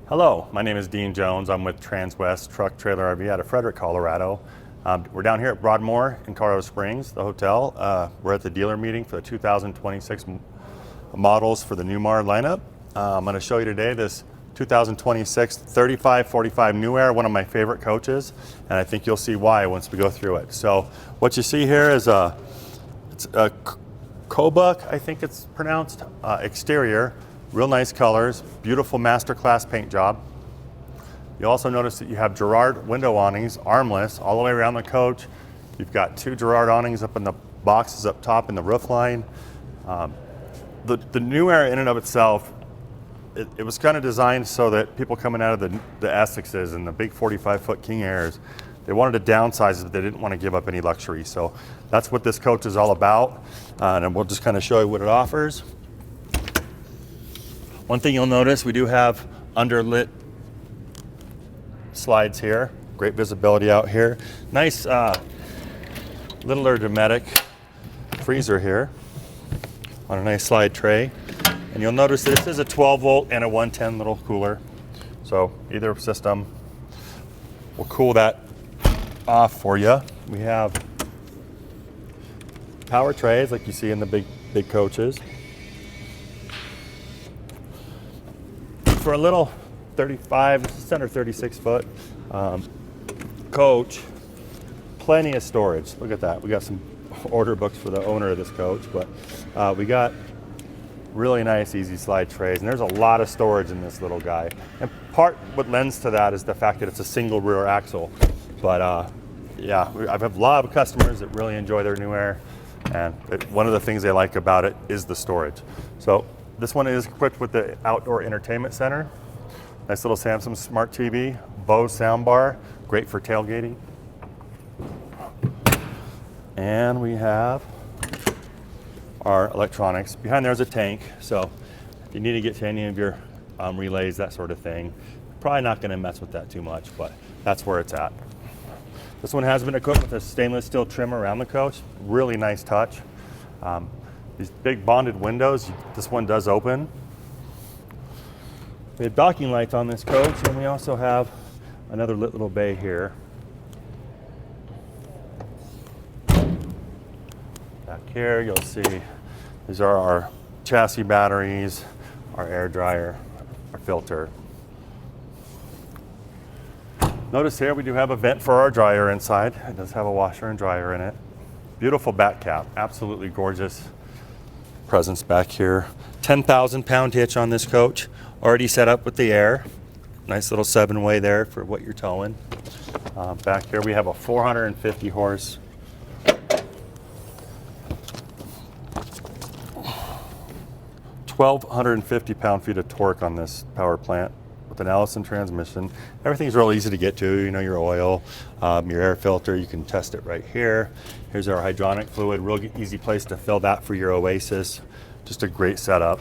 Hello, my name is Dean Jones. I'm with Transwest Truck Trailer RV out of Frederick, Colorado. We're down here at Broadmoor in Colorado Springs, the hotel. We're at the dealer meeting for the 2026 models for the Newmar lineup. I'm going to show you today this 2026 3545 New Aire, one of my favorite coaches, and I think you'll see why once we go through it. So what you see here is it's a Kobuk, I think it's pronounced, exterior. Real nice colors, beautiful masterclass paint job. You also notice that you have Girard window awnings, armless, all the way around the coach. You've got two Girard awnings up in the boxes up top in the roof line. The New Aire in and of itself, it was kind of designed so that people coming out of the Essexes and the big 45-foot King Airs, they wanted to downsize, but they didn't want to give up any luxury. So that's what this coach is all about. And we'll just kind of show you what it offers. One thing you'll notice, we do have underlit slides here. Great visibility out here. Nice little ergonomic freezer here on a nice slide tray. And you'll notice that this is a 12 volt and a 110 little cooler. So either system will cool that off for you. We have power trays like you see in the big coaches. For a little 35, just under 36 foot coach, plenty of storage. Look at that. We got some order books for the owner of this coach, but we got really nice easy slide trays, and there's a lot of storage in this little guy. And part what lends to that is the fact that it's a single rear axle. But yeah, I've had a lot of customers that really enjoy their New Aire, and one of the things they like about it is the storage. So this one is equipped with the outdoor entertainment center. Nice little Samsung Smart TV, Bose soundbar, great for tailgating. And we have our electronics. Behind there's a tank, so if you need to get to any of your relays, that sort of thing, probably not going to mess with that too much, but that's where it's at. This one has been equipped with a stainless steel trim around the coach. Really nice touch. These big bonded windows, this one does open. We have docking lights on this coach, and we also have another lit little bay here. Back here, you'll see these are our chassis batteries, our air dryer, our filter. Notice here we do have a vent for our dryer inside. It does have a washer and dryer in it. Beautiful back cap, absolutely gorgeous presence back here. 10,000 pound hitch on this coach, already set up with the air. Nice little 7-way there for what you're towing. Back here we have a 450 horse 1,250 pound-feet of torque on this power plant with an Allison transmission. Everything's real easy to get to. You know, your oil, your air filter, you can test it right here. Here's our hydronic fluid, real easy place to fill that for your Oasis. Just a great setup.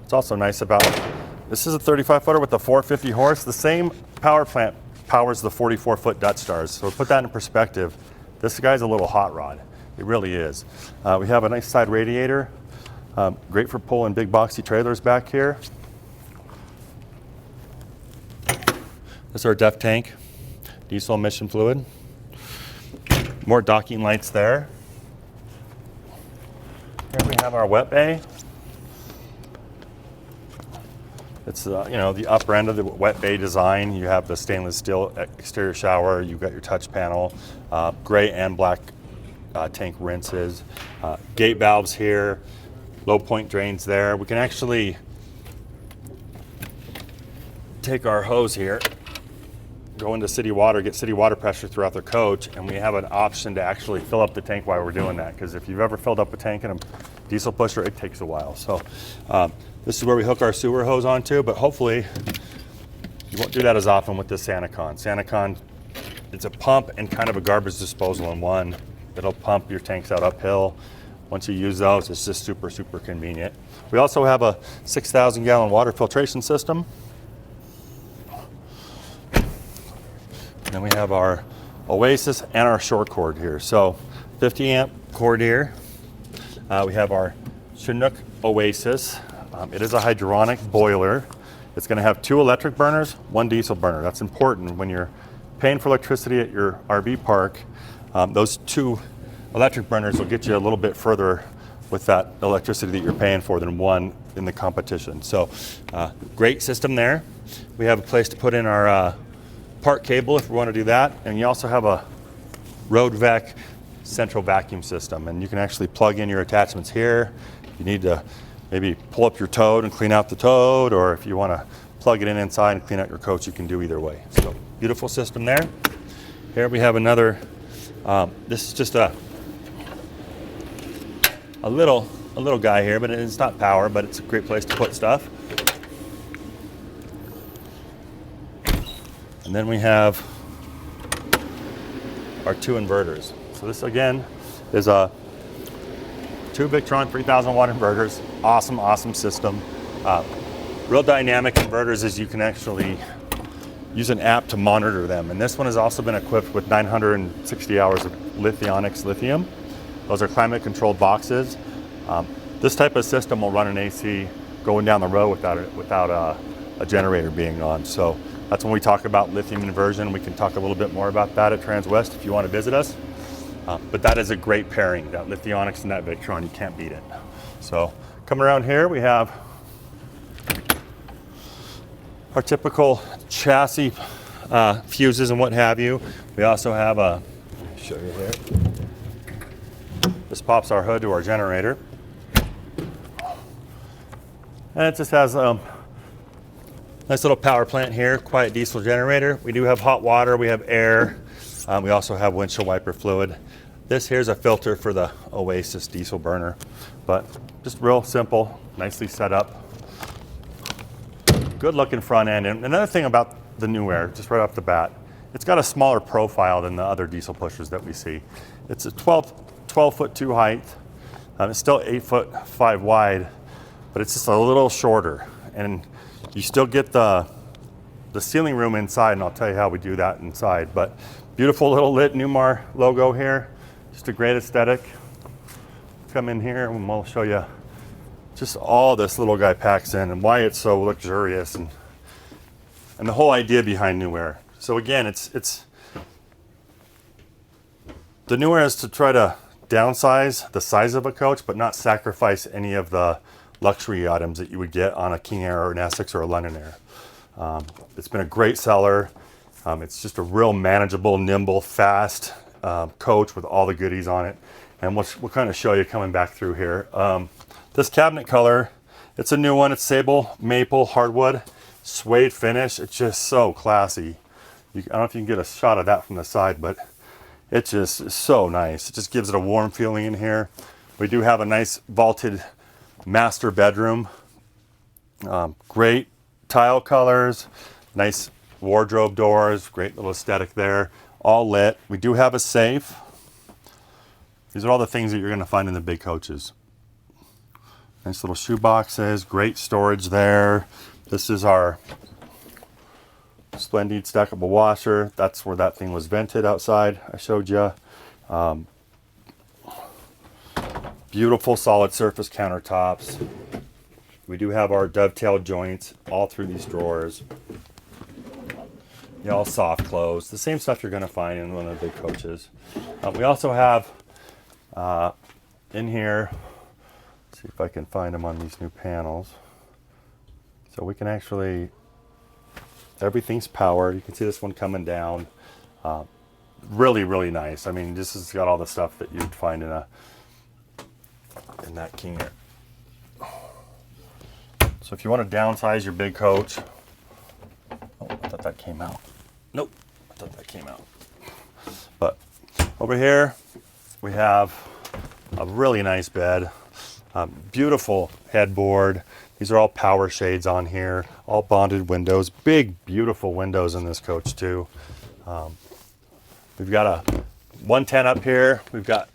It's also nice about, this is a 35 footer with the 450 horse. The same power plant powers the 44-foot Dutch Stars. So to put that in perspective, this guy's a little hot rod. It really is. We have a nice side radiator. Great for pulling big boxy trailers back here. This is our DEF tank, diesel emission fluid. More docking lights there. Here we have our wet bay. It's you know, the upper end of the wet bay design. You have the stainless steel exterior shower. You've got your touch panel, gray and black tank rinses, gate valves here, low point drains there. We can actually take our hose here, go into city water, get city water pressure throughout the coach, and we have an option to actually fill up the tank while we're doing that, because if you've ever filled up a tank in a diesel pusher, it takes a while. So this is where we hook our sewer hose onto, but hopefully you won't do that as often with this SantaCon. SantaCon, it's a pump and kind of a garbage disposal in one. It'll pump your tanks out uphill. Once you use those, it's just super, super convenient. We also have a 6,000 gallon water filtration system. And then we have our Oasis and our shore cord here. So 50 amp cord here. We have our Chinook Oasis. It is a hydronic boiler. It's going to have 2 electric burners, 1 diesel burner. That's important when you're paying for electricity at your RV park. Those 2 electric burners will get you a little bit further with that electricity that you're paying for than 1 in the competition. So great system there. We have a place to put in our park cable if we want to do that. And you also have a road vac central vacuum system, and you can actually plug in your attachments here. You need to maybe pull up your toad and clean out the toad, or if you want to plug it in inside and clean out your coach, you can do either way. So beautiful system there. Here we have another, this is just a little guy here, but it's not power, but it's a great place to put stuff. And then we have our 2 inverters. So this again is a 2 Victron 3000 watt inverters. Awesome system. Real dynamic inverters is you can actually use an app to monitor them. And this one has also been equipped with 960 hours of Lithionics lithium. Those are climate controlled boxes. This type of system will run an AC going down the road without a generator being on. So that's when we talk about lithium inversion. We can talk a little bit more about that at Transwest if you want to visit us. But that is a great pairing, that Lithionics and that Victron. You can't beat it. So coming around here, we have our typical chassis fuses and what have you. We also have a, let me show you here. This pops our hood to our generator. And it just has a nice little power plant here, quiet diesel generator. We do have hot water, we have air. We also have windshield wiper fluid. This here's a filter for the Oasis diesel burner, but just real simple, nicely set up. Good looking front end. And another thing about the New Aire, just right off the bat, it's got a smaller profile than the other diesel pushers that we see. It's a 12'2" height. It's still 8'5" wide, but it's just a little shorter. And you still get the ceiling room inside, and I'll tell you how we do that inside. But beautiful little lit Newmar logo here. Just a great aesthetic. Come in here and we'll show you just all this little guy packs in and why it's so luxurious and the whole idea behind New Aire. So again, it's the New Aire is to try to downsize the size of a coach, but not sacrifice any of the luxury items that you would get on a King Air or an Essex or a London Air. It's been a great seller. It's just a real manageable, nimble, fast coach with all the goodies on it. And we'll kind of show you coming back through here. This cabinet color, it's a new one. It's sable maple hardwood suede finish. It's just so classy. I don't know if you can get a shot of that from the side, but it just is so nice. It just gives it a warm feeling in here. We do have a nice vaulted master bedroom. Great tile colors, nice wardrobe doors, great little aesthetic there, all lit. We do have a safe. These are all the things that you're going to find in the big coaches. Nice little shoe boxes, great storage there. This is our Splendid stackable washer. That's where that thing was vented outside. I showed you. Beautiful solid surface countertops. We do have our dovetail joints all through these drawers. All soft close. The same stuff you're going to find in one of the big coaches. We also have in here, let's see if I can find them on these new panels. So we can actually, everything's powered. You can see this one coming down. Really nice. I mean, this has got all the stuff that you'd find in that King Air. So if you want to downsize your big coach, oh, I thought that came out. Nope, I thought that came out. But over here, we have a really nice bed, beautiful headboard. These are all power shades on here, all bonded windows, big, beautiful windows in this coach too. We've got a 110 up here. We've got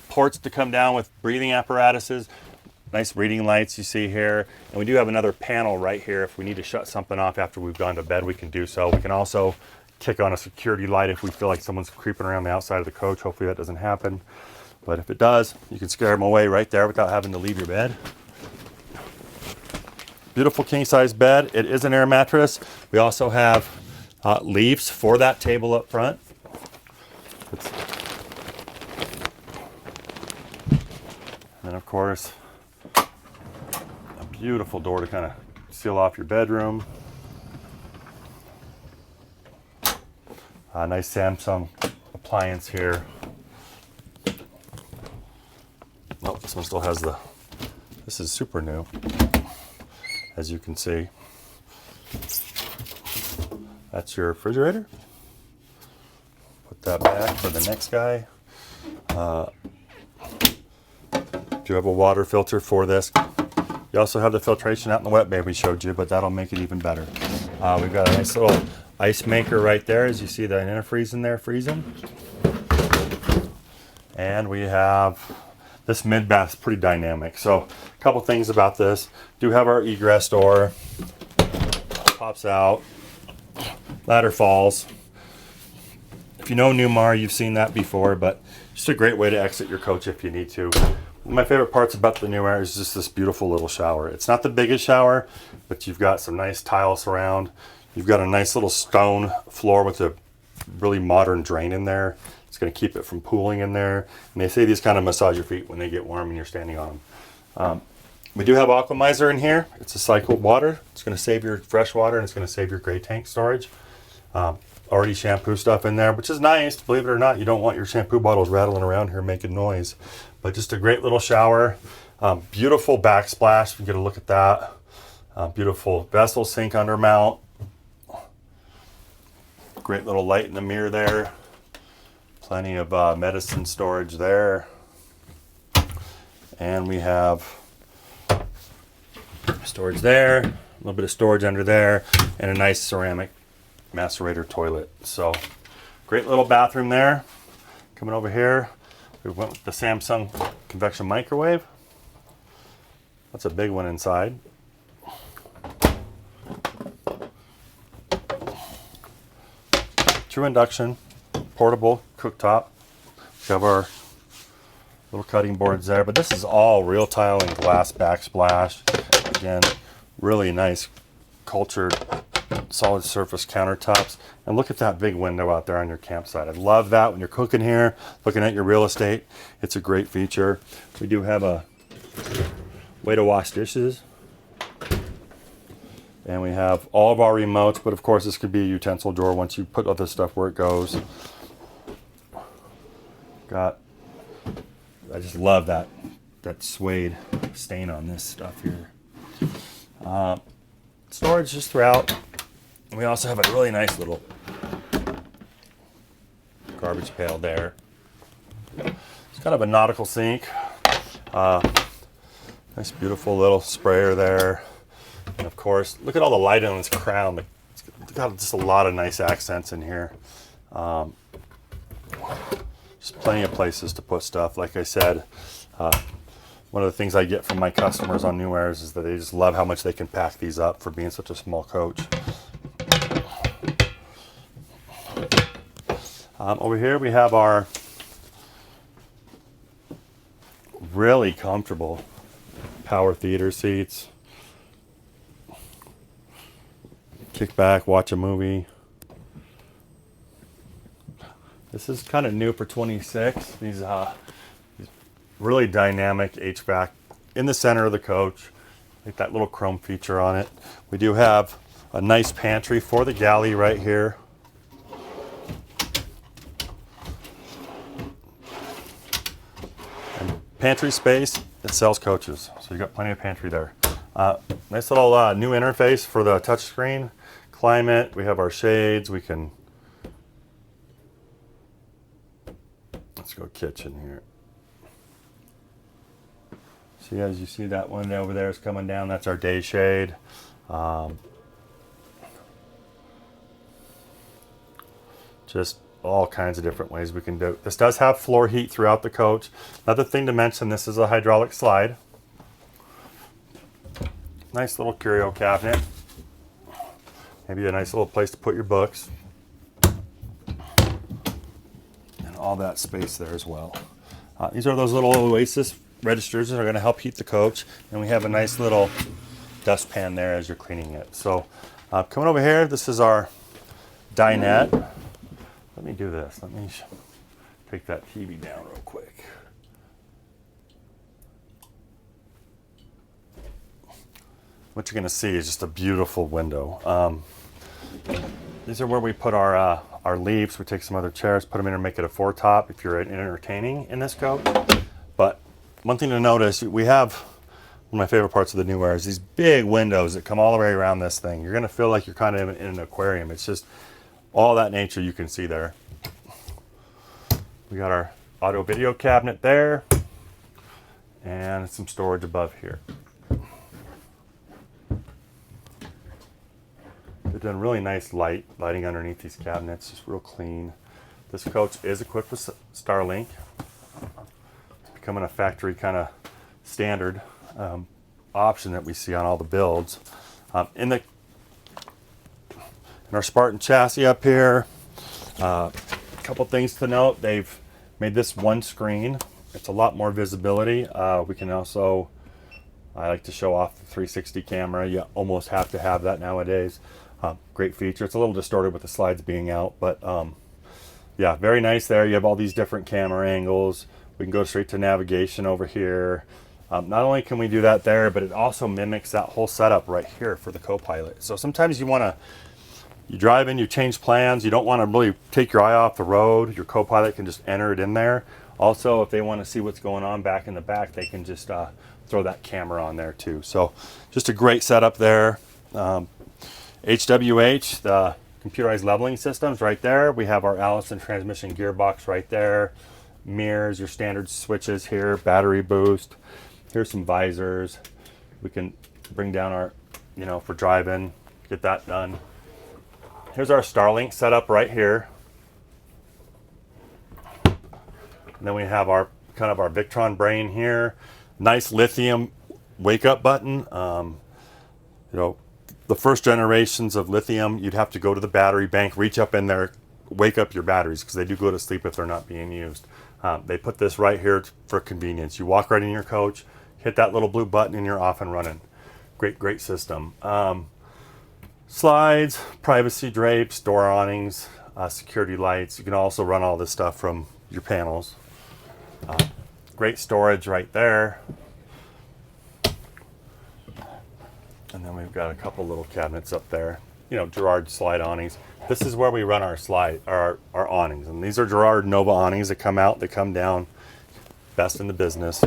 ports to come down with breathing apparatuses, nice reading lights you see here. And we do have another panel right here. If we need to shut something off after we've gone to bed, we can do so. We can also kick on a security light if we feel like someone's creeping around the outside of the coach. Hopefully that doesn't happen. But if it does, you can scare them away right there without having to leave your bed. beautiful king size bed. It is an air mattress. We also have leaves for that table up front. And then of course, a beautiful door to kind of seal off your bedroom. A nice Samsung appliance here. Oh, this one still has this is super new, as you can see. That's your refrigerator. Put that back for the next guy. Do have a water filter for this. You also have the filtration out in the wet bay we showed you, but that'll make it even better. We've got a nice little ice maker right there, as you see the antifreeze in there freezing. And we have this mid bath is pretty dynamic. So a couple things about this. Do have our egress door. Pops out. Ladder falls. If you know Newmar, you've seen that before, but just a great way to exit your coach if you need to. One of my favorite parts about the New Aire is just this beautiful little shower. It's not the biggest shower, but you've got some nice tile surround. You've got a nice little stone floor with a really modern drain in there. It's going to keep it from pooling in there. And they say these kind of massage your feet when they get warm and you're standing on them. We do have Aquamizer in here. It's a cycled water. It's going to save your fresh water and it's going to save your gray tank storage. Already shampoo stuff in there, which is nice. Believe it or not, you don't want your shampoo bottles rattling around here making noise. But just a great little shower. Beautiful backsplash. You get a look at that. Beautiful vessel sink under mount. Great little light in the mirror there. Plenty of medicine storage there. And we have storage there, a little bit of storage under there, and a nice ceramic macerator toilet. So great little bathroom there. Coming over here, we went with the Samsung convection microwave. That's a big one inside. True induction, portable cooktop. We have our little cutting boards there, but this is all real tile and glass backsplash. Again, really nice cultured solid surface countertops. And look at that big window out there on your campsite. I love that when you're cooking here, looking at your real estate. It's a great feature. We do have a way to wash dishes. And we have all of our remotes, but of course this could be a utensil drawer once you put other stuff where it goes. I just love that suede stain on this stuff here. Storage just throughout. And we also have a really nice little garbage pail there. It's kind of a nautical sink. Nice beautiful little sprayer there. And of course, look at all the light on this crown. It's got just a lot of nice accents in here. Just plenty of places to put stuff. Like I said, one of the things I get from my customers on New Aires is that they just love how much they can pack these up for being such a small coach. Over here we have our really comfortable power theater seats. Kick back, watch a movie. This is kind of new for 26. These really dynamic HVAC in the center of the coach. Like that little chrome feature on it. We do have a nice pantry for the galley right here. And pantry space that sells coaches. So you got plenty of pantry there. Nice little new interface for the touchscreen. Climate, we have our shades. We can, let's go kitchen here. See, as you see that one over there is coming down, that's our day shade. Just all kinds of different ways we can do it. This does have floor heat throughout the coach. Another thing to mention, this is a hydraulic slide. Nice little curio cabinet. Maybe a nice little place to put your books. And all that space there as well. These are those little Oasis registers that are going to help heat the coach. And we have a nice little dustpan there as you're cleaning it. So coming over here, this is our dinette. Let me do this. Let me take that TV down real quick. What you're going to see is just a beautiful window. These are where we put our leaves. We take some other chairs, put them in and make it a four-top if you're entertaining in this coach. But one thing to notice, we have one of my favorite parts of the New Aire is these big windows that come all the way around this thing. You're going to feel like you're kind of in an aquarium. It's just all that nature you can see there. We got our audio video cabinet there and some storage above here. They've done really nice lighting underneath these cabinets, just real clean. This coach is equipped with Starlink. It's becoming a factory kind of standard option that we see on all the builds. In our Spartan chassis up here, a couple things to note. They've made this one screen. It's a lot more visibility. We can also, I like to show off the 360 camera. You almost have to have that nowadays. Great feature. It's a little distorted with the slides being out, but yeah, very nice there. You have all these different camera angles. We can go straight to navigation over here. Not only can we do that there, but it also mimics that whole setup right here for the co-pilot. So sometimes you drive in, you change plans, you don't want to really take your eye off the road. Your co-pilot can just enter it in there. Also, if they want to see what's going on back in the back, they can just throw that camera on there too. So just a great setup there. HWH, the computerized leveling systems right there. We have our Allison transmission gearbox right there. Mirrors, your standard switches here, battery boost. Here's some visors. We can bring down our, for driving, get that done. Here's our Starlink setup right here. And then we have our kind of our Victron brain here. Nice lithium wake up button. The first generations of lithium, you'd have to go to the battery bank, reach up in there, wake up your batteries because they do go to sleep if they're not being used. They put this right here for convenience. You walk right in your coach, hit that little blue button, and you're off and running. Great system. Slides, privacy drapes, door awnings, security lights. You can also run all this stuff from your panels. Great storage right there. And then we've got a couple little cabinets up there. Girard slide awnings. This is where we run our awnings. And these are Girard Nova awnings that come out, they come down. Best in the business.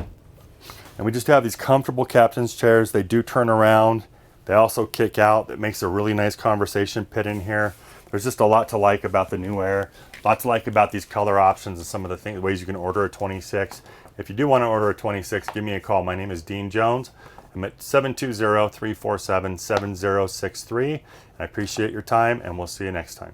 And we just have these comfortable captain's chairs. They do turn around. They also kick out. It makes a really nice conversation pit in here. There's just a lot to like about the New Aire. Lots to like about these color options and some of the ways you can order a 26. If you do want to order a 26, give me a call. My name is Dean Jones. I'm at 720-347-7063. I appreciate your time, and we'll see you next time.